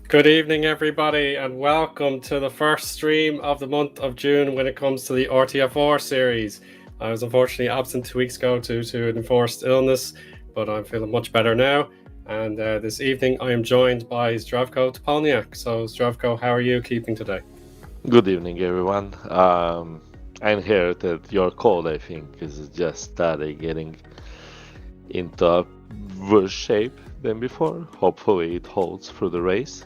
Good evening, everybody, and welcome to the first stream of the month of June when it comes to the RTFR series. I was unfortunately absent 2 weeks ago due to an enforced illness, but I'm feeling much better now. And this evening I am joined by Zdravko Topolniak. So, Zdravko, how are you keeping today? Good evening, everyone. I'm here that your cold, I think, is just started getting into a worse shape than before. Hopefully it holds through the race.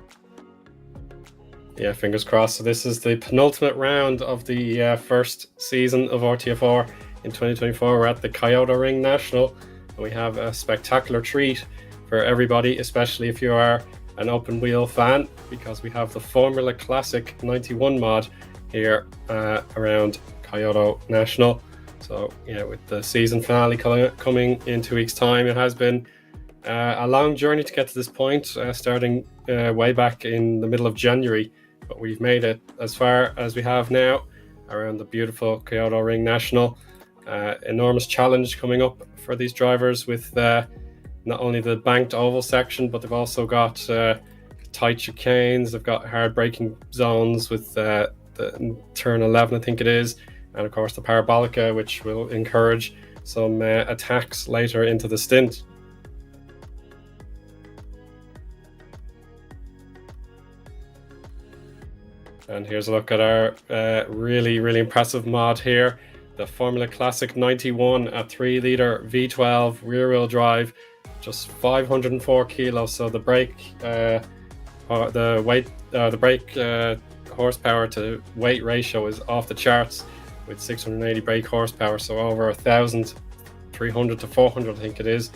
Yeah, fingers crossed. So this is the penultimate round of the first season of RTFR in 2024. We're at the Kyoto Ring National, and we have a spectacular treat for everybody, especially if you are an open wheel fan, because we have the Formula Classic 91 mod here around Kyoto National. So, yeah, with the season finale coming in 2 weeks' time, it has been a long journey to get to this point, starting way back in the middle of January. But we've made it as far as we have now around the beautiful Kyoto Ring National. Enormous challenge coming up for these drivers with not only the banked oval section, but they've also got tight chicanes. They've got hard braking zones with the turn 11, I think it is. And of course the parabolica, which will encourage some attacks later into the stint. And here's a look at our really, really impressive mod here. The Formula Classic 91, a 3-litre V12 rear-wheel drive, just 504 kilos. So the brake, the brake horsepower to weight ratio is off the charts with 680 brake horsepower. So over 1,300 to 400, I think it is.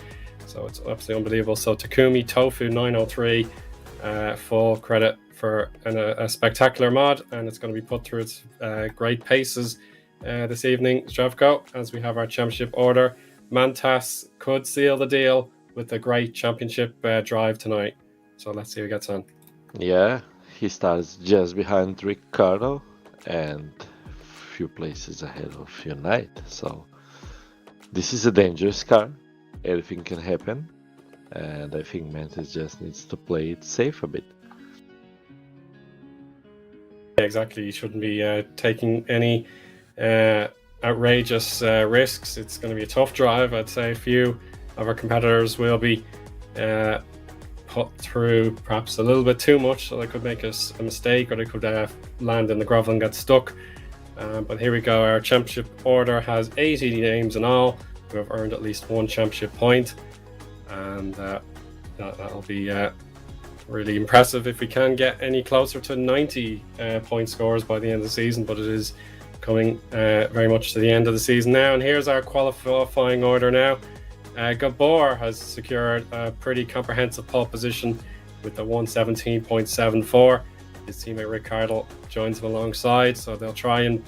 So it's absolutely unbelievable. So Takumi Tofu 903, full credit for a spectacular mod, and it's going to be put through its great paces this evening, Zdravko, as we have our championship order. Mantas could seal the deal with a great championship drive tonight. So let's see who gets on. Yeah, he starts just behind Ricardo and a few places ahead of Unite. So this is a dangerous car. Everything can happen, and I think Mantas just needs to play it safe a bit. Exactly, you shouldn't be taking any outrageous risks. It's going to be a tough drive. I'd say a few of our competitors will be put through perhaps a little bit too much, so they could make a mistake, or they could land in the gravel and get stuck. But here we go. Our championship order has 80 names in all who have earned at least one championship point, and that'll be really impressive if we can get any closer to 90 point scores by the end of the season. But it is coming very much to the end of the season now. And here's our qualifying order now. Gabor has secured a pretty comprehensive pole position with the 117.74. His teammate Ricardo joins him alongside, so they'll try and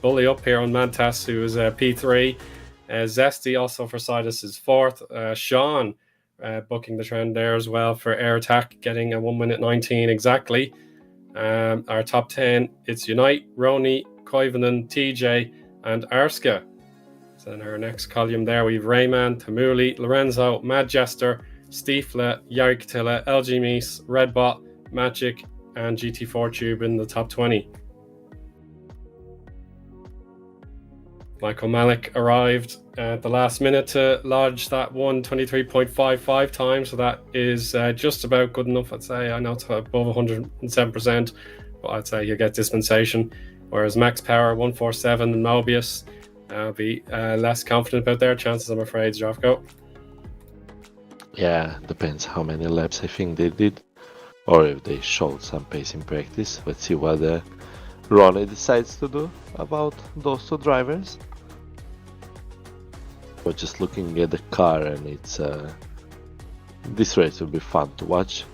bully up here on Mantas, who is P3. Zesty also for Sidus is fourth. Sean booking the trend there as well for Air Attack, getting a 1 minute 19 exactly. Our top 10, it's Unite, Rony, Koivunen, TJ, and Arska. So in our next column there, we have Rayman, Tamuli, Lorenzo, Mad Jester, Stiefla, Yarkatilla, LG Meese, Redbot, Magic, and GT4 Tube in the top 20. Michael Malik arrived at the last minute to lodge that 123.55 time, so that is just about good enough, I'd say. I know it's above 107%, but I'd say you get dispensation. Whereas Max Power, 147, and Mobius, I'll be less confident about their chances, I'm afraid, Jovko. Yeah, depends how many laps I think they did, or if they showed some pace in practice. Let's see what Rony decides to do about those two drivers. But just looking at the car, and it's this race will be fun to watch.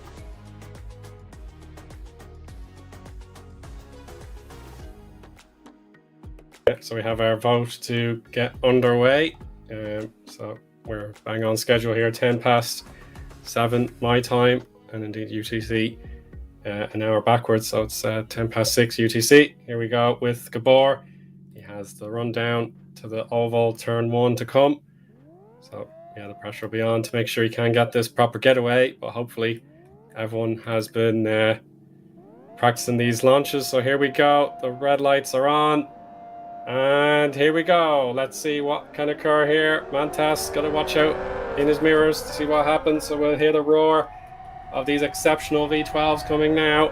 Yeah, so we have our vote to get underway. So we're bang on schedule here, 10 past 7 my time, and indeed UTC an hour backwards, so it's 10 past 6 UTC. Here we go with Gabor. He has the rundown to the oval turn 1 to come. So yeah, the pressure will be on to make sure he can get this proper getaway, but hopefully everyone has been practicing these launches. So here we go, the red lights are on. And here we go. Let's see what can occur here. Mantas got to watch out in his mirrors to see what happens. So we'll hear the roar of these exceptional V12s coming now.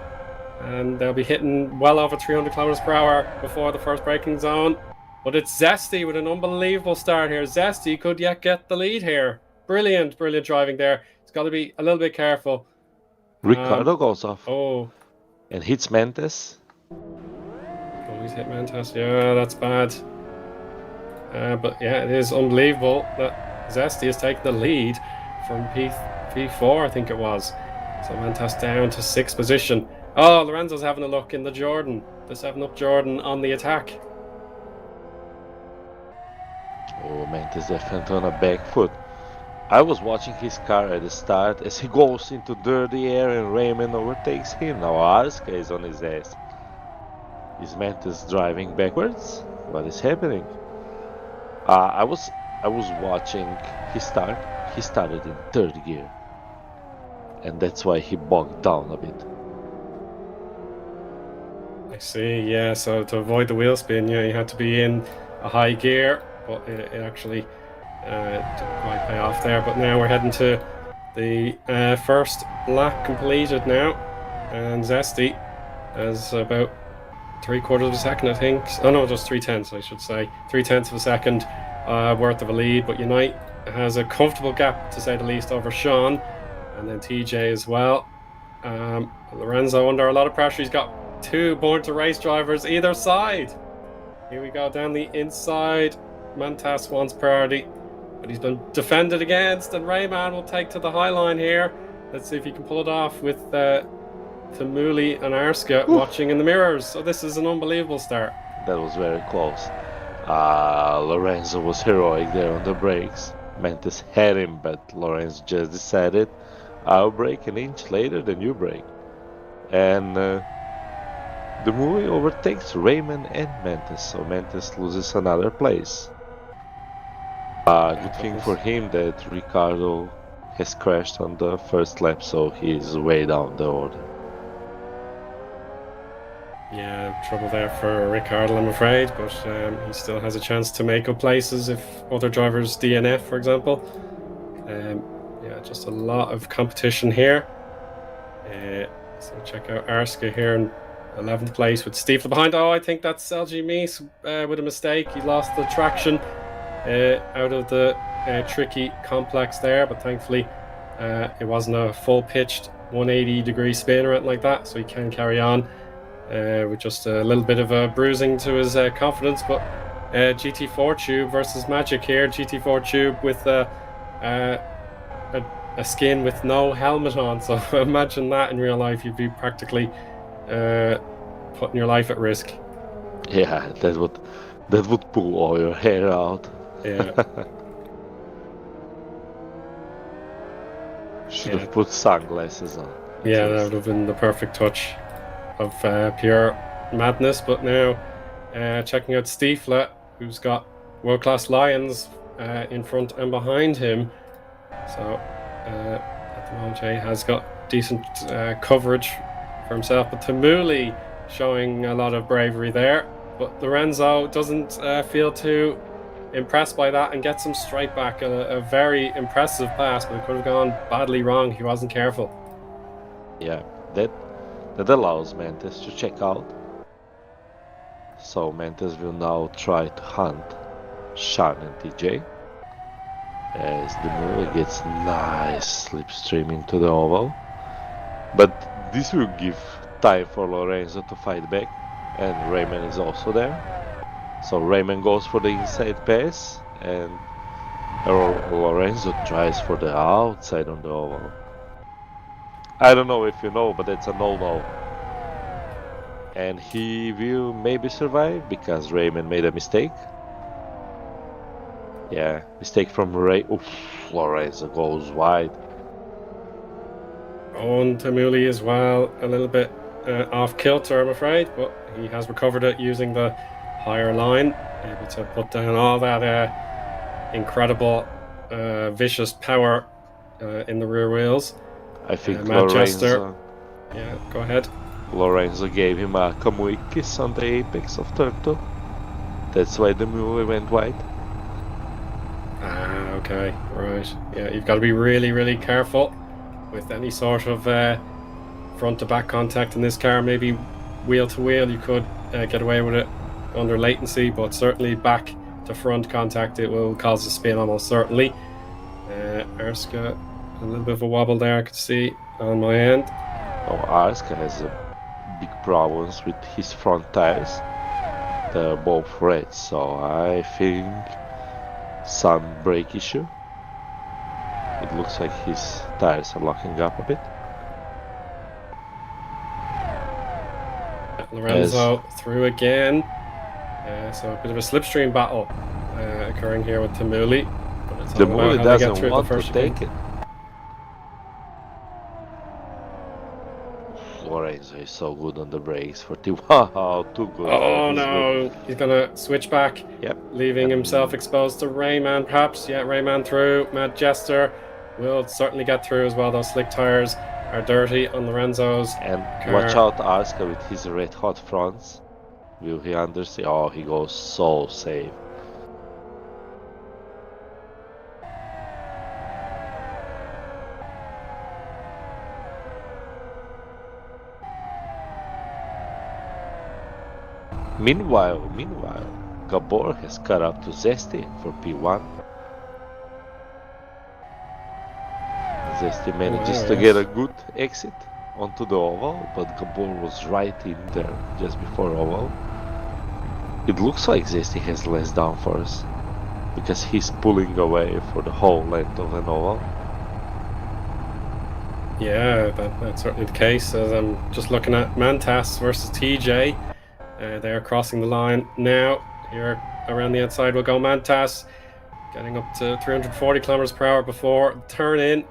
And they'll be hitting well over 300 kilometers per hour before the first braking zone. But it's Zesty with an unbelievable start here. Zesty could yet get the lead here. Brilliant, brilliant driving there. He's got to be a little bit careful. Ricardo goes off. Oh. And hits Mentes. Oh, he's hit Mantas. Yeah, that's bad. But yeah, it is unbelievable that Zesty has taken the lead from P4, I think it was. So Mantas down to 6th position. Oh, Lorenzo's having a look in the Jordan. The 7-up Jordan on the attack. Oh, Mentes definitely on a back foot. I was watching his car at the start as he goes into dirty air and Raymond overtakes him. Now Arska is on his ass. Is Mentes driving backwards? What is happening? I was watching his start. He started in 3rd gear, and that's why he bogged down a bit. I see. Yeah. So to avoid the wheel spin, yeah, you had to be in a high gear, but it actually didn't quite pay off there. But now we're heading to the first lap completed now, and Zesty has about 3/4 of a second, I think. Oh no, just 3/10, I should say. 3/10 of a second worth of a lead. But Unite has a comfortable gap, to say the least, over Sean, and then TJ as well. Lorenzo under a lot of pressure. He's got 2 born to race drivers either side. Here we go down the inside. Mantas wants priority, but he's been defended against, and Rayman will take to the high line here. Let's see if he can pull it off with Tamuli and Arska watching in the mirrors. So this is an unbelievable start. That was very close. Lorenzo was heroic there on the brakes. Mentes had him, but Lorenzo just decided, I'll brake an inch later than you brake. And the movie overtakes Raymond and Mentes, so Mentes loses another place. Good thing for him that Ricardo has crashed on the first lap, so he's way down the order. Yeah, trouble there for Ricardo, I'm afraid, but he still has a chance to make up places if other drivers DNF, for example. Yeah, just a lot of competition here. So check out Arska here in 11th place with Steve behind. Oh, I think that's LG Meese with a mistake. He lost the traction out of the tricky complex there, but thankfully it wasn't a full pitched 180-degree spin or anything like that, so he can carry on with just a little bit of a bruising to his confidence. But GT4 Tube versus Magic here. GT4 Tube with a skin with no helmet on, so imagine that in real life. You'd be practically putting your life at risk. Yeah, that would pull all your hair out. Yeah. Should have put sunglasses on. Yeah, that would have been the perfect touch of pure madness. But now, checking out Stiefla, who's got world-class Lions in front and behind him. So at the moment, Jay has got decent coverage for himself. But Tamuli showing a lot of bravery there. But Lorenzo doesn't feel too impressed by that and gets him straight back. A very impressive pass, but it could have gone badly wrong if he wasn't careful. Yeah, that allows Mantis to check out. So Mantis will now try to hunt Sean and TJ. As the Mule gets nice slipstream into the oval. But this will give time for Lorenzo to fight back. And Raymond is also there. So Raymond goes for the inside pass. And Lorenzo tries for the outside on the oval. I don't know if you know, but that's a no-no. And he will maybe survive because Raymond made a mistake. Yeah, mistake from Ray. Oof, Lorenzo goes wide. On Tamuli as well, a little bit off kilter, I'm afraid, but he has recovered it using the higher line, able to put down all that incredible, vicious power in the rear wheels. I think Manchester. Yeah, go ahead. Lorenzo gave him a Kamui kiss on the apex of Turtle. That's why the mule went wide. Ah, okay, right. Yeah, you've got to be really, really careful with any sort of front to back contact in this car. Maybe wheel to wheel, you could get away with it under latency, but certainly back to front contact, it will cause a spin almost certainly. Arska, a little bit of a wobble there, I could see on my end. Oh, Arska has big problems with his front tires. They're both red, so I think some brake issue. It looks like his tires are locking up a bit. Lorenzo through again. So a bit of a slipstream battle occurring here with Tamuli. The Muli doesn't want to take it. Lorenzo is so good on the brakes for wow, too good. Oh no, he's gonna switch back. Yep. Leaving himself exposed to Rayman perhaps. Yeah, Rayman through. Mad Jester will certainly get through as well. Those slick tires are dirty on Lorenzo's And car. watch out Arska with his red hot fronts. Will he understand? Oh, he goes so safe. Meanwhile, Gabor has caught up to Zesty for P1. Zesty manages to get a good exit onto the oval, but Gabor was right in there just before oval. It looks like Zesty has less downforce because he's pulling away for the whole length of an oval. Yeah, that's certainly the case. As I'm just looking at Mantas versus TJ. They're crossing the line now. Here around the outside will go Mantas, getting up to 340 kilometers per hour before turn in.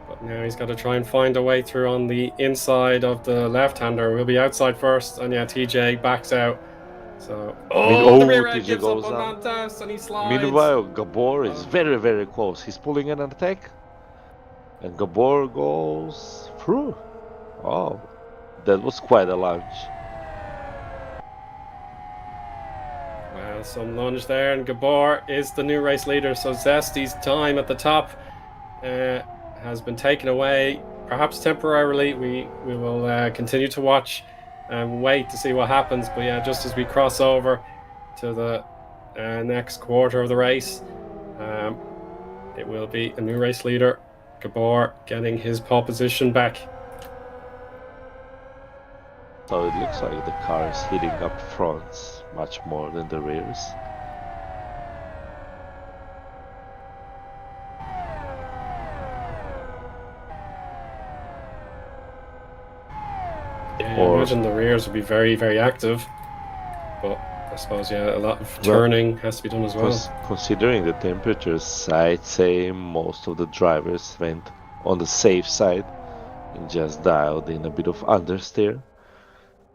But now he's got to try and find a way through on the inside of the left-hander. We'll be outside first, and yeah, TJ backs out. So the rear end gives up on Mantas, and he slides. Meanwhile, Gabor is very, very close. He's pulling an attack, and Gabor goes through. Oh, that was quite a lunge. Well, some lunge there, and Gabor is the new race leader. So Zesty's time at the top has been taken away, perhaps temporarily. We will continue to watch and wait to see what happens. But yeah, just as we cross over to the next quarter of the race, it will be a new race leader, Gabor, getting his pole position back. So it looks like the car is hitting up fronts much more than the rears. Yeah, I imagine the rears would be very, very active, but I suppose, yeah, a lot of turning has to be done as well. Considering the temperatures, I'd say most of the drivers went on the safe side and just dialed in a bit of understeer.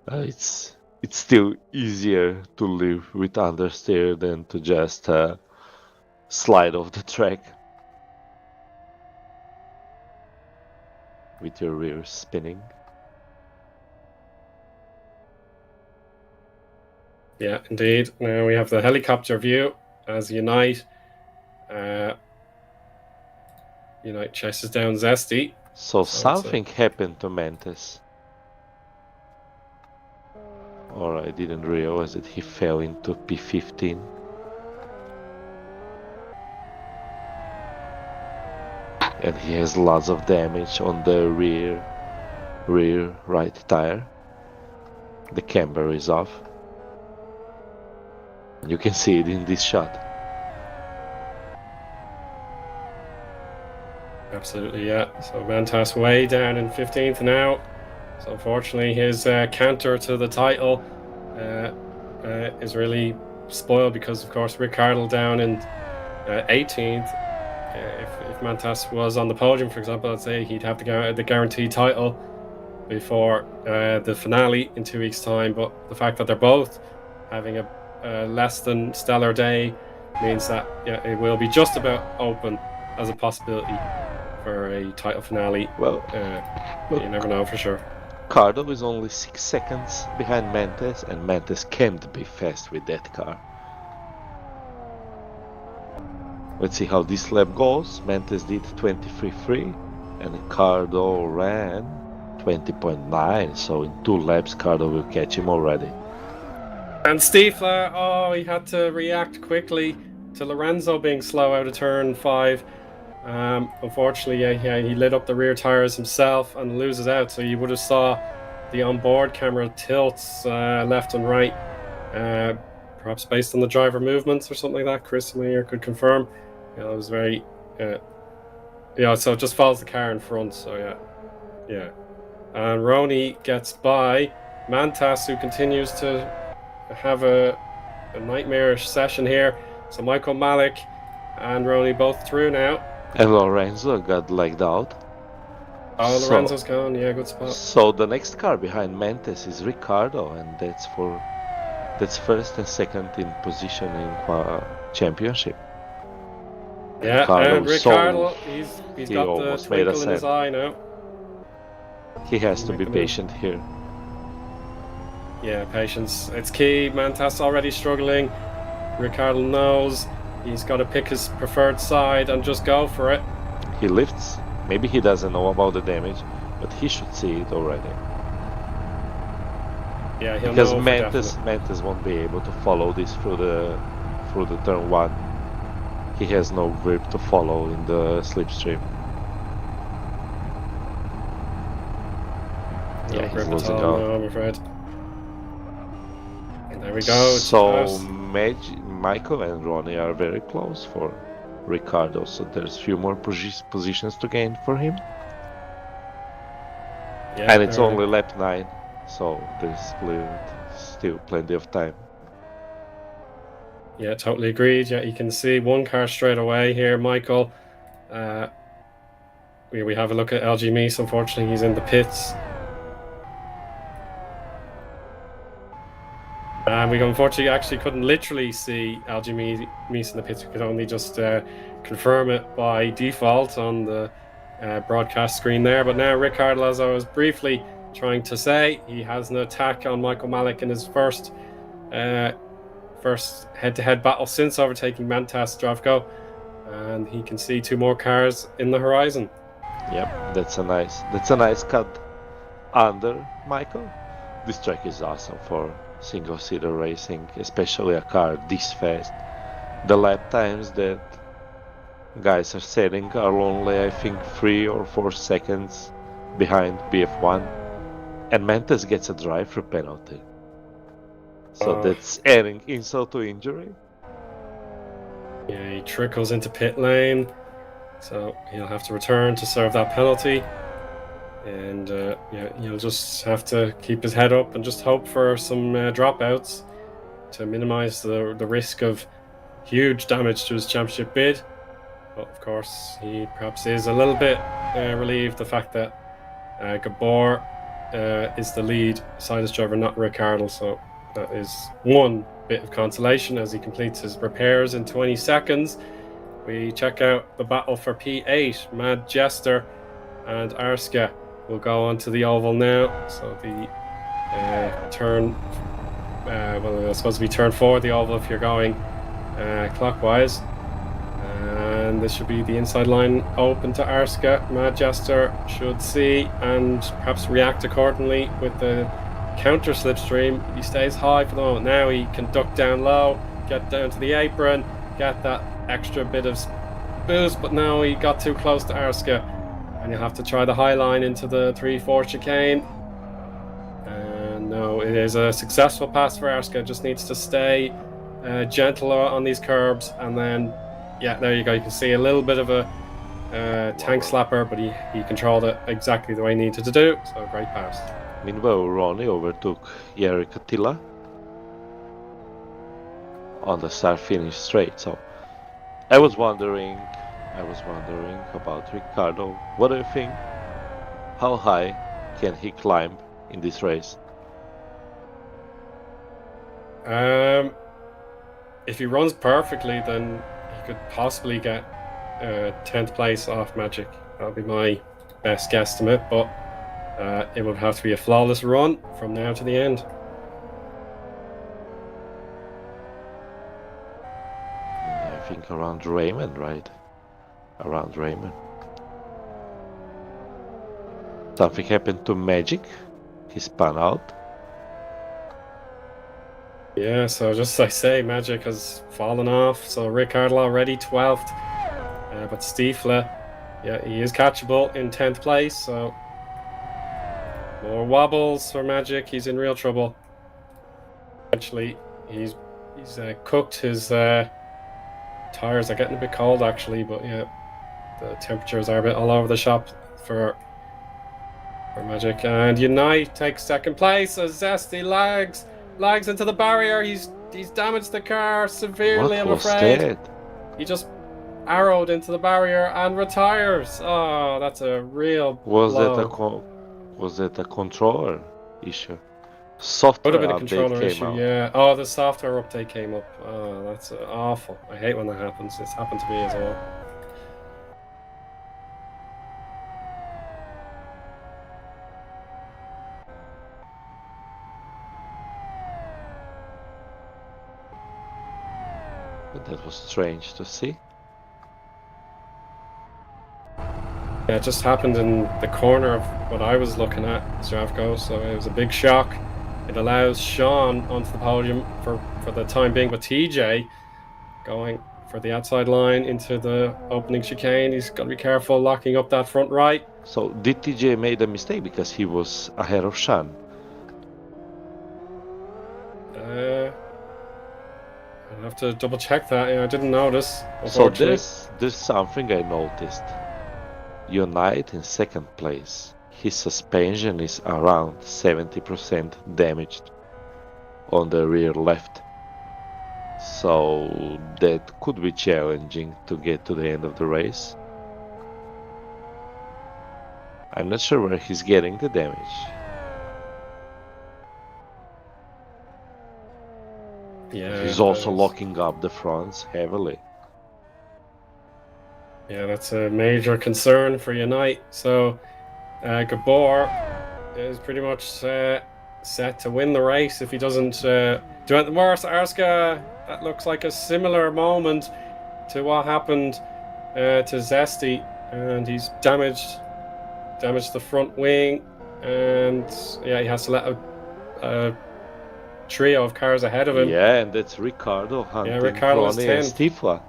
It's still easier to live with understeer than to just slide off the track with your rear spinning. Yeah, indeed. Now we have the helicopter view as Unite chases down Zesty. So something happened to Mantis. Or I didn't realize that he fell into P15. And he has lots of damage on the rear right tire. The camber is off. You can see it in this shot. Absolutely, yeah. So Mantas way down in 15th now. So unfortunately, his canter to the title is really spoiled because, of course, Ricciardo down in 18th. If Mantas was on the podium, for example, I'd say he'd have the guaranteed title before the finale in 2 weeks' time. But the fact that they're both having a less than stellar day means that it will be just about open as a possibility for a title finale. Well, you never know for sure. Cardo is only 6 seconds behind Mantis, and Mantis can't be fast with that car. Let's see how this lap goes. Mantis did 23.3 and Cardo ran 20.9, so in 2 laps Cardo will catch him already. And Stiefler, he had to react quickly to Lorenzo being slow out of turn 5. Unfortunately, he lit up the rear tires himself and loses out. So you would have saw the onboard camera tilts left and right, perhaps based on the driver movements or something like that. Chris Mayer could confirm. It was very, so it just follows the car in front. So yeah. And Rony gets by Mantas, who continues to have a nightmarish session here. So Michael Malik and Rony both through now. And Lorenzo got legged out. Lorenzo's gone. Yeah, good spot. So the next car behind Mantis is Ricciardo, and that's first and second in position in championship. Yeah, and Ricciardo, he's got the twinkle in his eye now. He has to be patient here. Yeah, patience. It's key. Mantas already struggling. Ricciardo knows he's got to pick his preferred side and just go for it. He lifts. Maybe he doesn't know about the damage, but he should see it already. Yeah, he'll because know Mantis won't be able to follow this through the turn 1. He has no grip to follow in the slipstream. Yeah, he's losing out. No, I'm afraid. And there we go. So Michael and Rony are very close for Ricciardo, so there's few more positions to gain for him. Yeah, and it's only lap 9, so there's still plenty of time. Yeah, totally agreed. Yeah, you can see one car straight away here, Michael. We have a look at LG Meese. Unfortunately, he's in the pits. And we unfortunately actually couldn't literally see LG Meese in the pits. We could only just confirm it by default on the broadcast screen there. But now Ricciardo, as I was briefly trying to say, he has an attack on Michael Malik in his first head-to-head battle since overtaking Mantas Zdravko, and he can see 2 more cars in the horizon. Yep, that's a nice cut under Michael. This track is awesome for single-seater racing, especially a car this fast. The lap times that guys are setting are only, I think, 3 or 4 seconds behind BF1, and Mantis gets a drive-through penalty. So that's adding insult to injury. Yeah, he trickles into pit lane, so he'll have to return to serve that penalty. And he'll just have to keep his head up and just hope for some dropouts to minimise the risk of huge damage to his championship bid. But of course, he perhaps is a little bit relieved the fact that Gabor is the lead Sidus driver, not Ricciardo. So that is one bit of consolation as he completes his repairs in 20 seconds. We check out the battle for P8. Mad Jester and Arska will go onto the oval now. So the turn, well, it's supposed to be turn 4 the oval if you're going clockwise. And this should be the inside line open to Arska. Mad Jester should see and perhaps react accordingly with the counter slipstream. He stays high for the moment. Now he can duck down low, get down to the apron, get that extra bit of boost, but now he got too close to Arska, and you'll have to try the high line into the 3-4 chicane. And no, it is a successful pass for Arska. Just needs to stay gentle on these curbs, and then yeah, there you go. You can see a little bit of a tank slapper, but he controlled it exactly the way he needed to do. So great pass. Meanwhile, Rony overtook Eric Attila on the start-finish straight. So I was wondering about Ricciardo. What do you think? How high can he climb in this race? If he runs perfectly, then he could possibly get 10th place off Magic. That'll be my best guesstimate, but it would have to be a flawless run from now to the end. I think around Raymond, right? Around Raymond. Something happened to Magic. He spun out. Yeah, so just as I say, Magic has fallen off. So Ricciardo already 12th. But Stiefel, yeah, he is catchable in 10th place. So more wobbles for Magic. He's in real trouble. Actually, he's cooked. His tires are getting a bit cold, actually. But yeah, the temperatures are a bit all over the shop for Magic. And Unite takes second place as Zesty lags into the barrier. He's damaged the car severely. I'm afraid. That? He just arrowed into the barrier and retires. Oh, that's a real blow. Was that a controller issue? Software Would have been a controller update issue. came out. Yeah. Oh, the software update came up. Oh, that's awful. I hate when that happens. It's happened to me as well. But that was strange to see. Yeah, it just happened in the corner of what I was looking at, Zdravko, so it was a big shock. It allows Sean onto the podium for the time being, but TJ going for the outside line into the opening chicane. He's got to be careful locking up that front right. So did TJ made a mistake because he was ahead of Sean? I'll have to double check that. Yeah, I didn't notice. So there's something I noticed. Unite in second place. His suspension is around 70% damaged on the rear left. So that could be challenging to get to the end of the race. I'm not sure where he's getting the damage. Yeah, he's also locking up the fronts heavily. Yeah, that's a major concern for Unite. So Gabor is pretty much set to win the race if he doesn't do anything worse. Arska, that looks like a similar moment to what happened to Zesty, and he's damaged the front wing, and yeah, he has to let a trio of cars ahead of him. Yeah, and that's Ricciardo hunting Rony and Stiefel.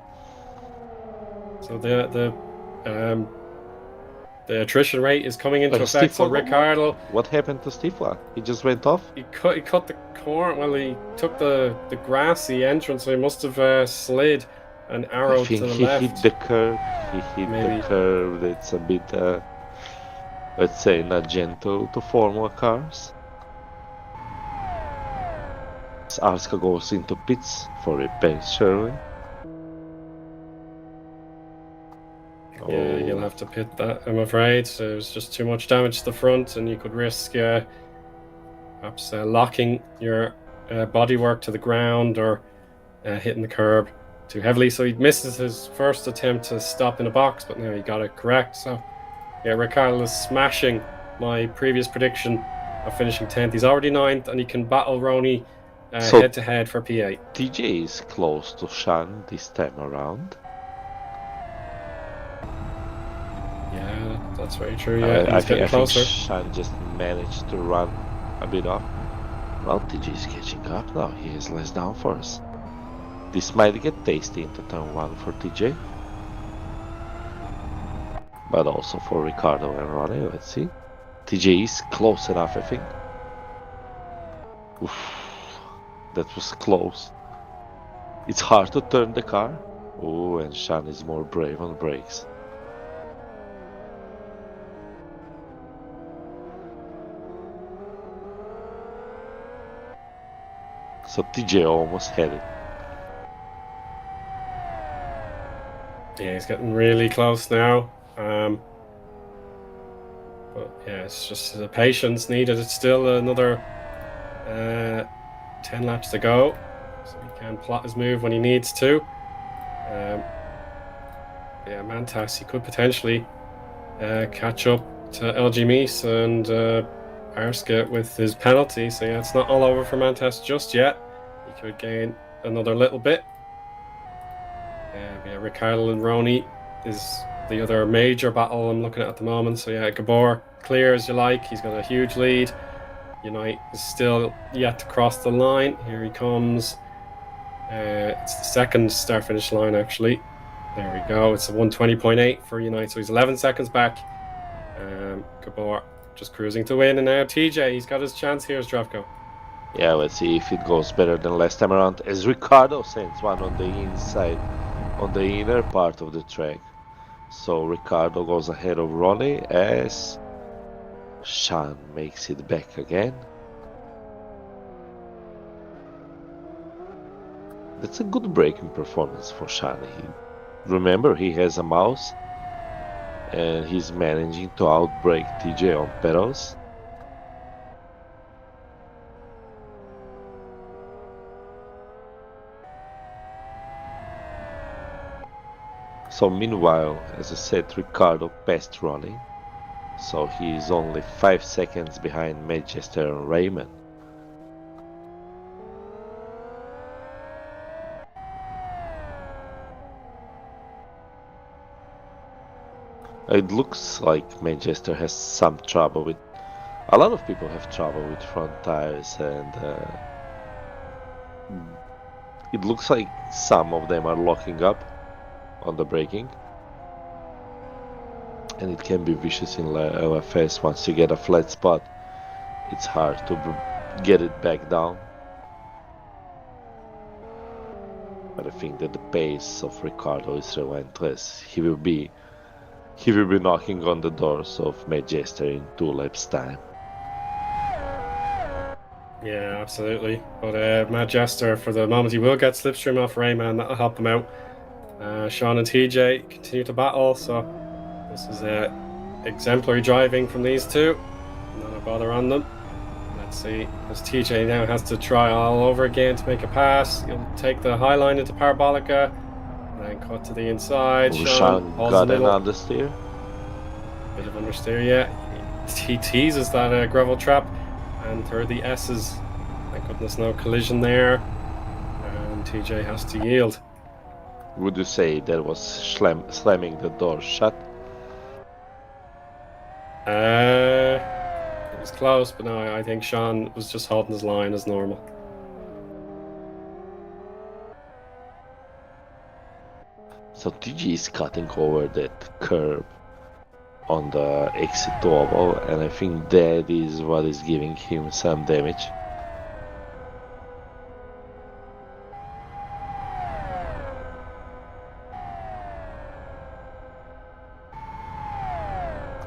So the attrition rate is coming into effect. So Ricciardo, what happened to Stiefel? He just went off. He cut the corner. Well, he took the grassy entrance, so he must have slid and arrowed to the left. He hit the curve. The curve. That's a bit, let's say, not gentle to Formula cars. Arska goes into pits for repairs, surely. Yeah, you'll have to pit that, I'm afraid. So there's just too much damage to the front, and you could risk perhaps locking your bodywork to the ground or hitting the curb too heavily. So he misses his first attempt to stop in a box, but now he got it correct. So yeah, Ricardo is smashing my previous prediction of finishing 10th. He's already 9th, and he can battle Rony So- head to head for P8. TJ is close to Sean this time around. Yeah, that's very true. Yeah, I he's think getting closer. Sean just managed to run a bit off. Well, TJ is catching up now. He has less downforce. This might get tasty into turn 1 for TJ. But also for Ricardo and Ronnie, let's see. TJ is close enough, I think. Oof, that was close. It's hard to turn the car. Oh, and Sean is more brave on brakes. So TJ almost had it. Yeah, he's getting really close now. But yeah, it's just the patience needed. It's still another 10 laps to go, so he can plot his move when he needs to. Yeah, Mantas, he could potentially catch up to LG Meese and Arska with his penalty. So yeah, it's not all over for Mantas just yet. He could gain another little bit. Yeah, Ricardo and Rony is the other major battle I'm looking at the moment. So yeah, Gabor, clear as you like. He's got a huge lead. Unite is still yet to cross the line. Here he comes. It's the second start-finish line, actually. There we go. It's a 120.8 for Unite, so he's 11 seconds back. Gabor just cruising to win, and now TJ, he's got his chance here as Zdravko. Yeah, let's see if it goes better than last time around. As Ricardo sends one on the inside, on the inner part of the track. So Ricardo goes ahead of Ronnie as Sean makes it back again. That's a good braking performance for Sean. Remember, he has a mouse and he's managing to outbrake TJ on pedals. So meanwhile, as I said, Ricardo passed Ronnie, so he is only 5 seconds behind Manchester and Raymond. It looks like Manchester has some trouble with... A lot of people have trouble with front tires, and it looks like some of them are locking up on the braking, and it can be vicious in LFS. Once you get a flat spot, it's hard to get it back down. But I think that the pace of Ricardo is relentless. He will be knocking on the doors of Manchester in 2 laps time. Yeah, absolutely. But Manchester, for the moment, he will get slipstream off Rayman. That'll help him out. Sean and TJ continue to battle, so this is exemplary driving from these two. Not a bother on them. Let's see, as TJ now has to try all over again to make a pass. He'll take the high line into Parabolica and then cut to the inside. Sean got an understeer. Bit of understeer, yeah. He teases that gravel trap, and through the S's. Thank goodness no collision there. And TJ has to yield. Would you say that was slamming the door shut? It was close, but no, I think Sean was just holding his line as normal. So TG is cutting over that curb on the exit oval, and I think that is what is giving him some damage.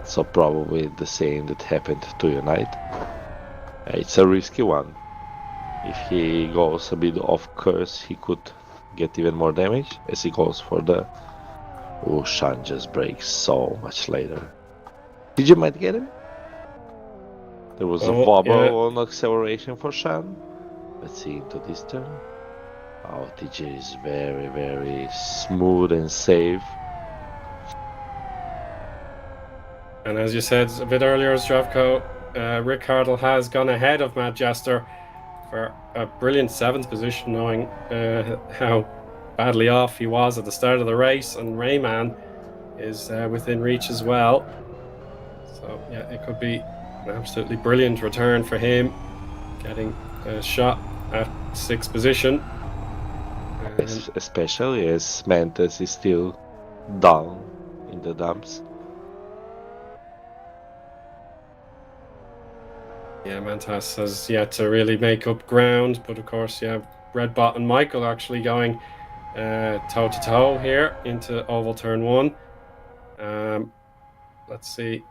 So probably the same that happened to Unite. It's a risky one. If he goes a bit off course, he could get even more damage as he goes for the... Oh, Shan just breaks so much later. TJ might get him. There was a wobble on acceleration for Shan. Let's see into this turn. Oh, TJ is very, very smooth and safe. And as you said a bit earlier, Zdravko, Rick Hardle has gone ahead of Matt Jester for a brilliant 7th position, knowing how badly off he was at the start of the race, and Rayman is within reach as well. So yeah, it could be an absolutely brilliant return for him, getting a shot at 6th position. Especially as Mantis is still down in the dumps. Yeah, Mantas has yet to really make up ground, but of course, yeah, Redbot and Michael actually going toe to toe here into oval turn 1. Let's see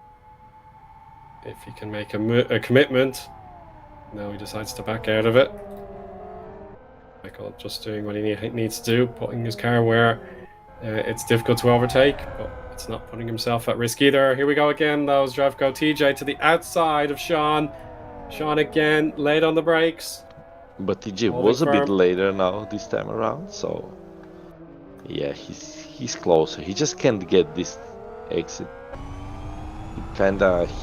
if he can make a commitment. No, he decides to back out of it. Michael just doing what he needs to do, putting his car where it's difficult to overtake, but it's not putting himself at risk either. Here we go again, though. Zdravko TJ to the outside of Sean. Sean again, late on the brakes. But TJ was a bit later now this time around, so yeah, he's closer. He just can't get this exit.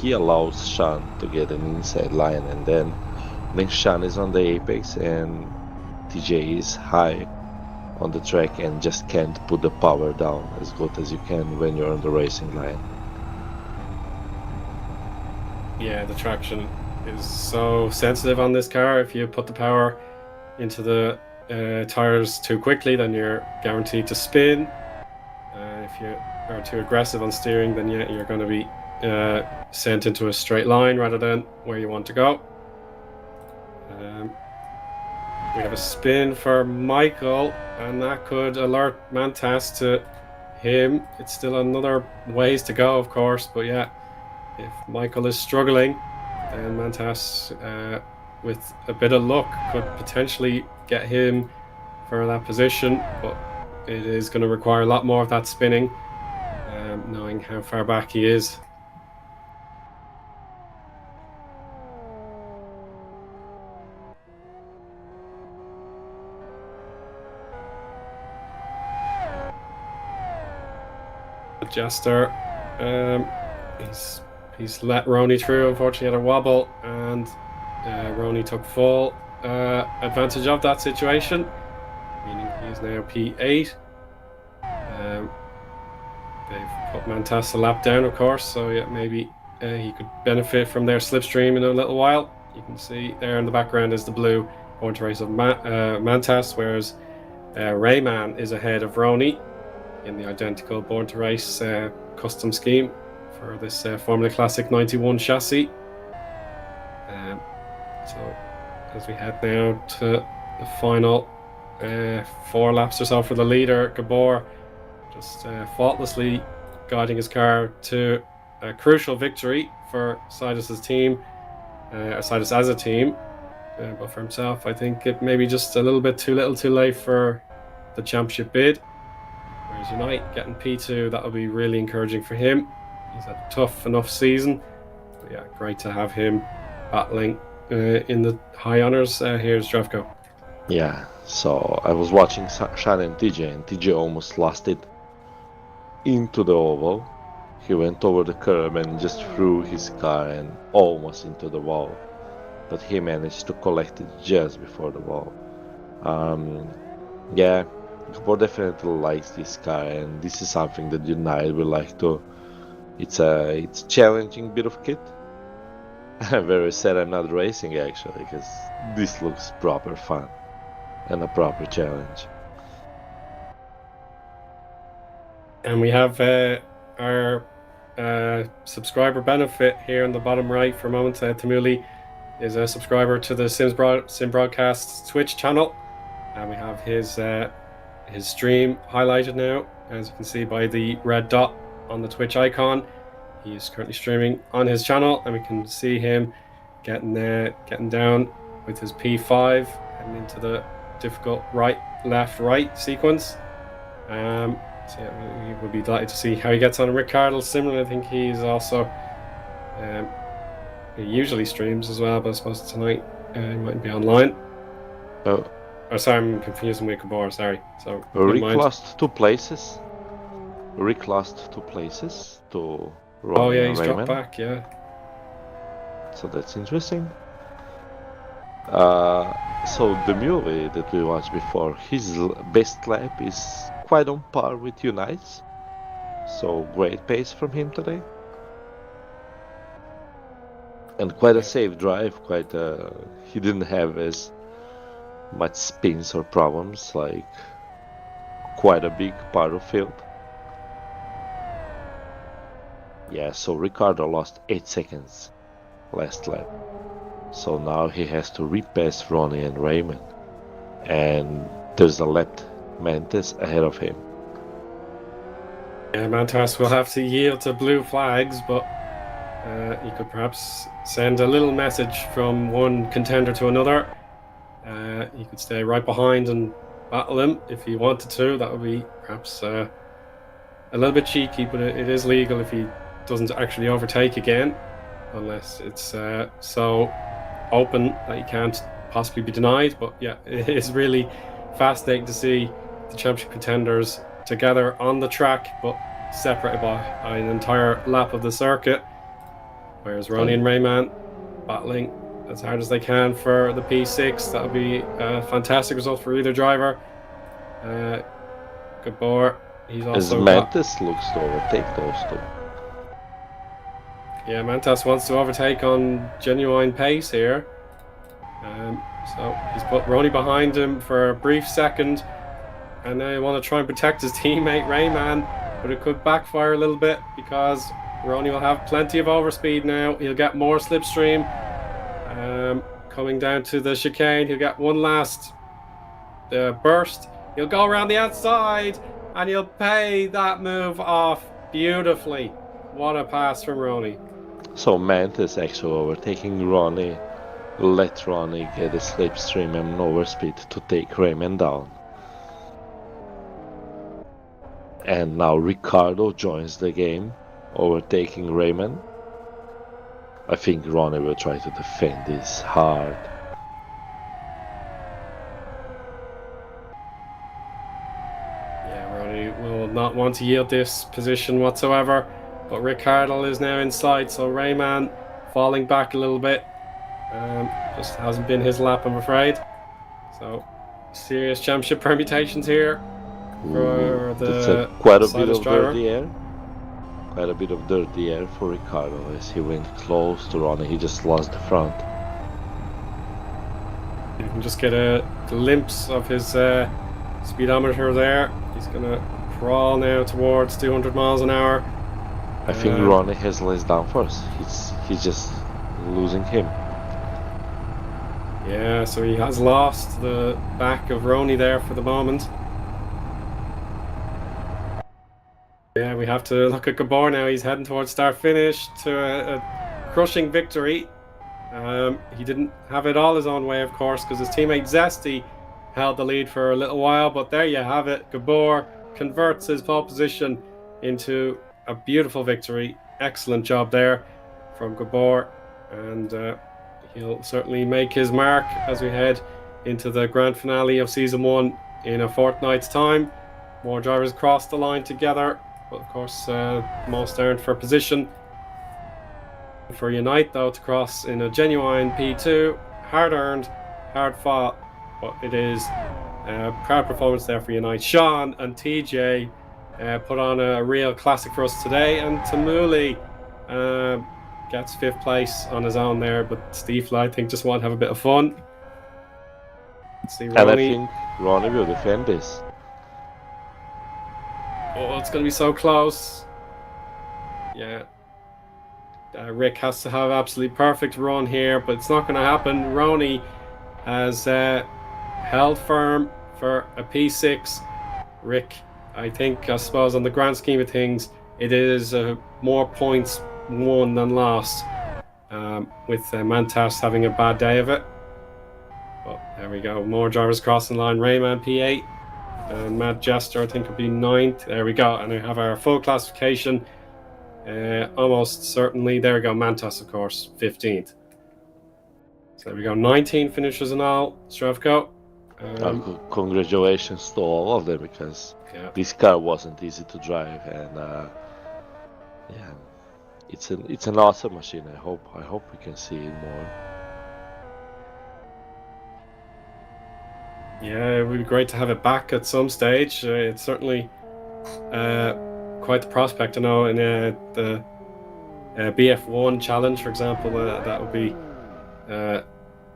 He allows Sean to get an inside line, and then Sean is on the apex and TJ is high on the track and just can't put the power down as good as you can when you're on the racing line. Yeah, the traction is so sensitive on this car. If you put the power into the tires too quickly, then you're guaranteed to spin. If you are too aggressive on steering, then yeah, you're going to be sent into a straight line rather than where you want to go. We have a spin for Michael, and that could alert Mantas to him. It's still another ways to go, of course, but yeah, if Michael is struggling, then Mantas, with a bit of luck, could potentially get him for that position, but it is going to require a lot more of that spinning, knowing how far back he is. Jester, he's let Rony through. Unfortunately, had a wobble, and Rony took full advantage of that situation, meaning he's now P8. They've put Mantas a lap down, of course, so yeah, maybe he could benefit from their slipstream in a little while. You can see there in the background is the blue Born to Race of Mantas, whereas Rayman is ahead of Rony in the identical Born to Race custom scheme for this Formula Classic 91 chassis. So as we head now to the final 4 laps or so for the leader, Gabor just faultlessly guiding his car to a crucial victory for Sidus's team, Sidus as a team, but for himself, I think it may be just a little bit too little too late for the championship bid. Whereas Unite getting P2, that'll be really encouraging for him. He's had a tough enough season, but yeah, great to have him battling in the high honors. Here's Zdravko. Yeah, so I was watching Shan and TJ almost lost it into the oval. He went over the curb and just threw his car and almost into the wall, but he managed to collect it just before the wall. Yeah, Gabor definitely likes this car, and this is something that United will like to. It's a challenging bit of kit. I'm very sad I'm not racing actually, because this looks proper fun and a proper challenge. And we have our subscriber benefit here in the bottom right for a moment. Tamuli is a subscriber to the Sim Broadcast Twitch channel, and we have his stream highlighted now, as you can see by the red dot on the Twitch icon. He is currently streaming on his channel, and we can see him getting down with his P5 heading into the difficult right, left, right sequence. So yeah, we would be delighted to see how he gets on. Rick Cardle, similarly, I think he's also he usually streams as well, but I suppose tonight he might be online. Oh, sorry, I'm confusing with Gabor. Sorry. So Rick lost 2 places. Rick lost 2 places to Ronnie and he's Raymond. dropped back. Yeah. So that's interesting. So the movie that we watched before, his best lap is quite on par with Unite's. So great pace from him today. And quite a safe drive, he didn't have as much spins or problems, like quite a big part of field. Yeah, so Ricardo lost 8 seconds last lap. So now he has to repass Ronnie and Raymond. And there's a left Mantis ahead of him. Yeah, Mantas will have to yield to blue flags, but he could perhaps send a little message from one contender to another. He could stay right behind and battle him if he wanted to. That would be perhaps a little bit cheeky, but it is legal if he doesn't actually overtake again, unless it's so open that he can't possibly be denied. But yeah, it is really fascinating to see the championship contenders together on the track, but separated by an entire lap of the circuit. Whereas Ronnie and Rayman battling as hard as they can for the P6. That would be a fantastic result for either driver. Gabor, he's also as Mantis looks to overtake those two. Yeah, Mantas wants to overtake on genuine pace here. So he's put Ronnie behind him for a brief second, and now he want to try and protect his teammate Rayman, but it could backfire a little bit because Ronnie will have plenty of overspeed now. He'll get more slipstream. Coming down to the chicane, he'll get one last burst. He'll go around the outside, and he'll pay that move off beautifully. What a pass from Ronnie. So Mantis actually overtaking Ronnie, let Ronnie get a slipstream and overspeed to take Raymond down. And now Ricardo joins the game, overtaking Raymond. I think Ronnie will try to defend this hard. Yeah, Ronnie will not want to yield this position whatsoever. But Ricardo is now inside, so Rayman falling back a little bit. Just hasn't been his lap, I'm afraid. So serious championship permutations here for the quite a bit of dirty air. Quite a bit of dirty air for Ricardo as he went close to Ronnie. He just lost the front. You can just get a glimpse of his speedometer there. He's going to crawl now towards 200 miles an hour. I think Ronnie has less downforce. He's just losing him. Yeah, so he has lost the back of Ronnie there for the moment. Yeah, we have to look at Gabor now. He's heading towards start finish to a crushing victory. He didn't have it all his own way, of course, because his teammate Zesty held the lead for a little while. But there you have it. Gabor converts his pole position into a beautiful victory. Excellent job there from Gabor. And he'll certainly make his mark as we head into the grand finale of Season 1 in a fortnight's time. More drivers cross the line together. But of course, most aren't for position. For Unite, though, to cross in a genuine P2, hard earned, hard fought, but it is a proud performance there for Unite. Sean and TJ put on a real classic for us today, and Tamuli gets 5th place on his own there, but Steve, I think, just want to have a bit of fun. Let's see, Rony. And I think Ronnie will defend this. Oh, it's going to be so close. Yeah. Rick has to have absolutely perfect run here, but it's not going to happen. Rony has held firm for a P6. Rick, I suppose, on the grand scheme of things, it is more points won than lost, with Mantas having a bad day of it. But there we go. More drivers crossing the line. Rayman P8 and Matt Jester, I think, will be 9th. There we go. And we have our full classification. Almost certainly. There we go. Mantas, of course, 15th. So there we go. 19 finishers in all. Stravko. Congratulations to all of them, because Yeah. this car wasn't easy to drive, and yeah, it's an awesome machine. I hope we can see it more. Yeah, it would be great to have it back at some stage. It's certainly quite the prospect. I know in the BF1 challenge, for example, that would be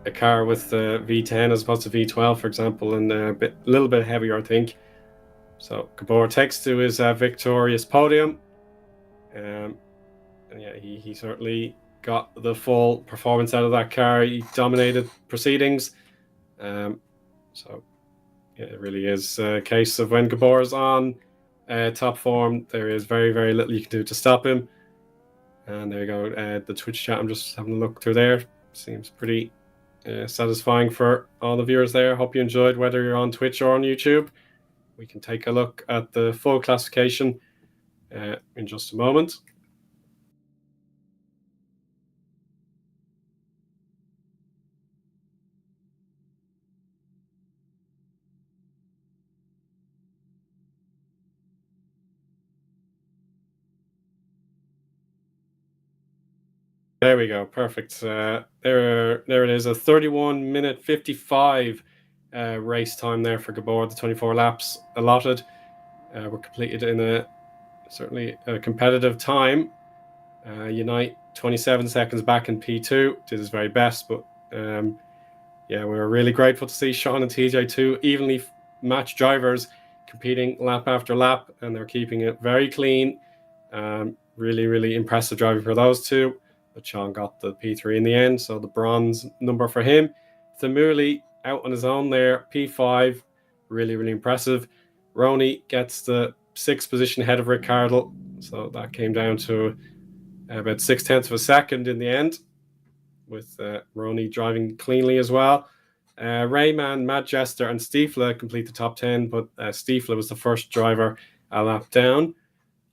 a car with V10 as opposed to V12, for example, and a little bit heavier, I think. So Gabor takes to his victorious podium. And yeah, he certainly got the full performance out of that car. He dominated proceedings. So yeah, it really is a case of when Gabor is on top form, there is very, very little you can do to stop him. And there you go. The Twitch chat, I'm just having a look through there. Seems pretty satisfying for all the viewers there. Hope you enjoyed, whether you're on Twitch or on YouTube. We can take a look at the full classification in just a moment. There we go. Perfect. There it is. A 31-minute 55 race time there for Gabor. The 24 laps allotted were completed in certainly a competitive time. Unite 27 seconds back in P2. Did his very best, but yeah, we were really grateful to see Sean and TJ, two evenly matched drivers, competing lap after lap, and they're keeping it very clean. Really, really impressive driving for those two. But Sean got the P3 in the end, so the bronze number for him. Themuli out on his own there, P5, really, really impressive. Rony gets the 6th position ahead of Ricardo, so that came down to about 0.6 of a second in the end, with Rony driving cleanly as well. Rayman, Matt Jester, and Stiefla complete the top 10, but Stiefla was the first driver a lap down.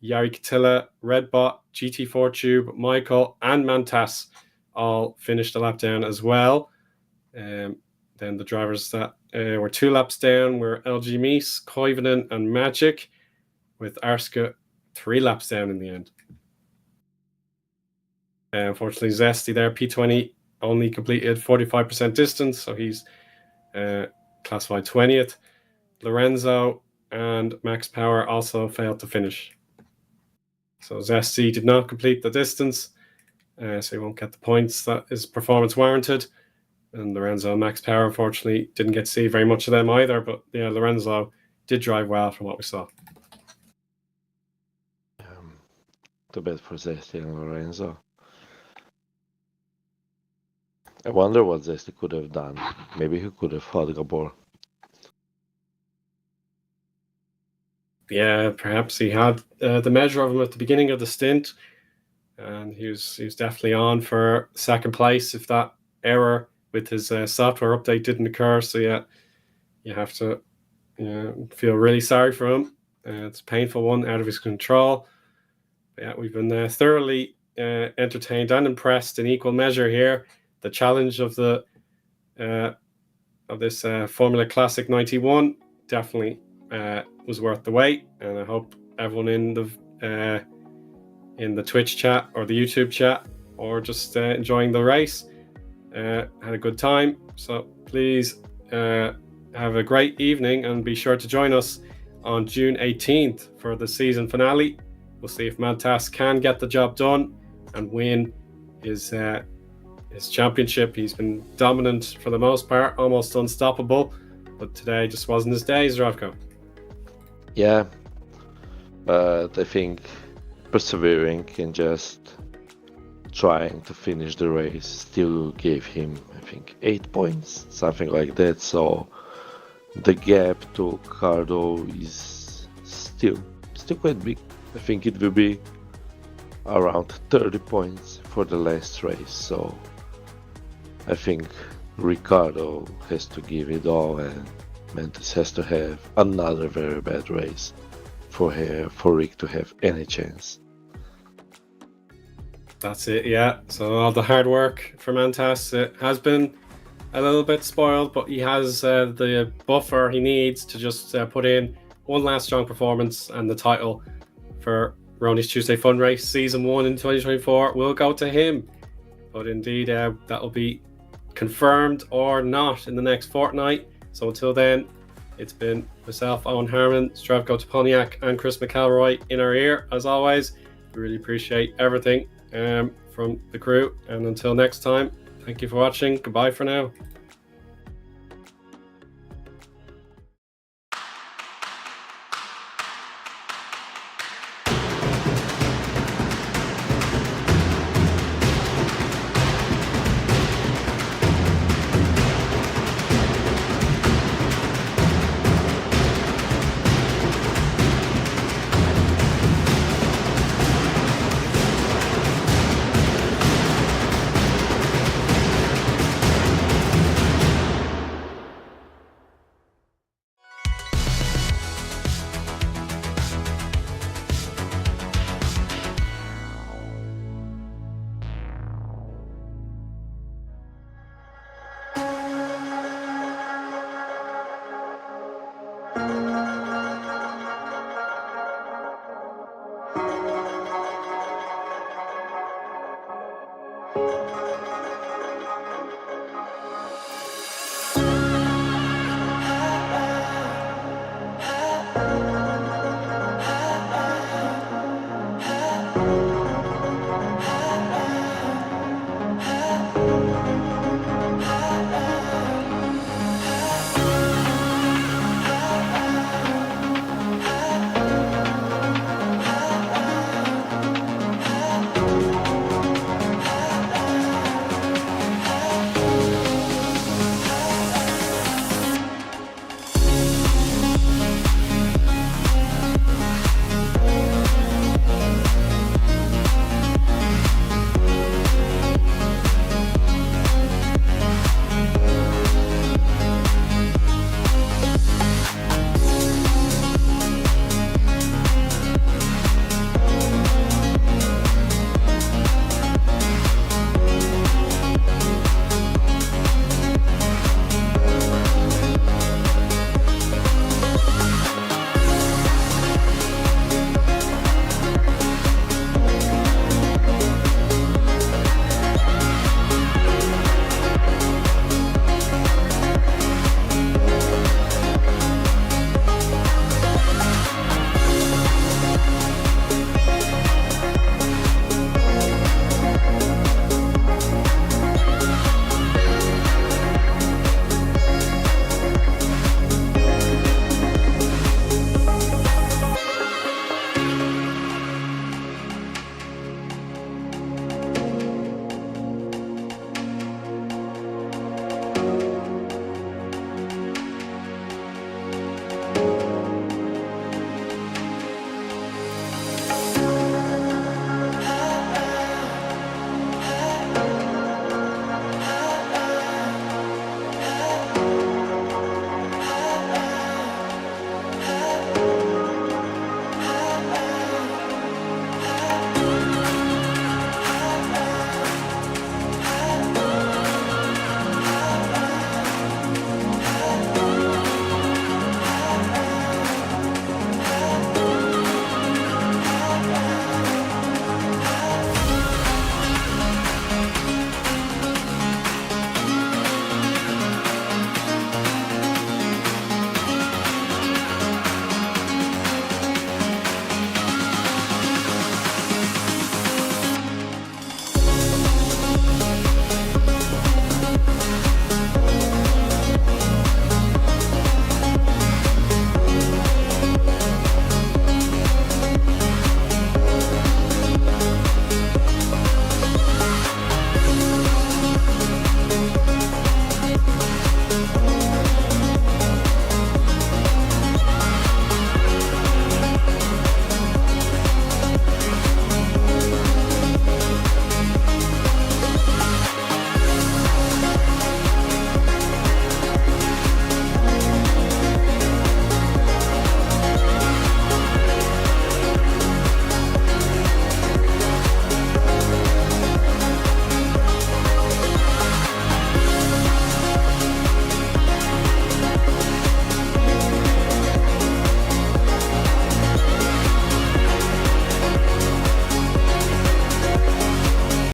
Yari Katila, Redbot, GT4 Tube, Michael, and Mantas all finished a lap down as well. Then the drivers that were 2 laps down were LG Mies, Koivunen, and Magic, with Arska 3 laps down in the end. Unfortunately, Zesty there, P20, only completed 45% distance, so he's classified 20th. Lorenzo and Max Power also failed to finish. So Zesty did not complete the distance, so he won't get the points that is performance warranted. And Lorenzo and Max Power, unfortunately, didn't get to see very much of them either, but yeah, Lorenzo did drive well from what we saw. Too bad for Zesty and Lorenzo. I wonder what Zesty could have done. Maybe he could have fought Gabor. Yeah, perhaps he had the measure of him at the beginning of the stint, and he was definitely on for 2nd place if that error with his software update didn't occur. So yeah, you have to feel really sorry for him. It's a painful one, out of his control. But yeah, we've been thoroughly entertained and impressed in equal measure here. The challenge of the of this Formula Classic 91 definitely was worth the wait, and I hope everyone in the Twitch chat or the YouTube chat, or just enjoying the race, had a good time. So please have a great evening, and be sure to join us on June 18th for the season finale. We'll see if Mantas can get the job done and win his championship. He's been dominant for the most part, almost unstoppable, but today just wasn't his day, Zdravko. Yeah, but I think persevering and just trying to finish the race still gave him, I think, 8 points, something like that. So the gap to Cardo is still quite big. I think it will be around 30 points for the last race. So I think Ricardo has to give it all, and Mantis has to have another very bad race for Rick to have any chance. That's it, yeah. So all the hard work for Mantas has been a little bit spoiled, but he has the buffer he needs to just put in one last strong performance, and the title for Rony's Tuesday Fun Race Season 1 in 2024 will go to him. But indeed, that will be confirmed or not in the next fortnight. So until then, it's been myself, Eoin Harmon, Zdravko Topolniak, and Chris McElroy in our ear, as always. We really appreciate everything from the crew. And until next time, thank you for watching. Goodbye for now.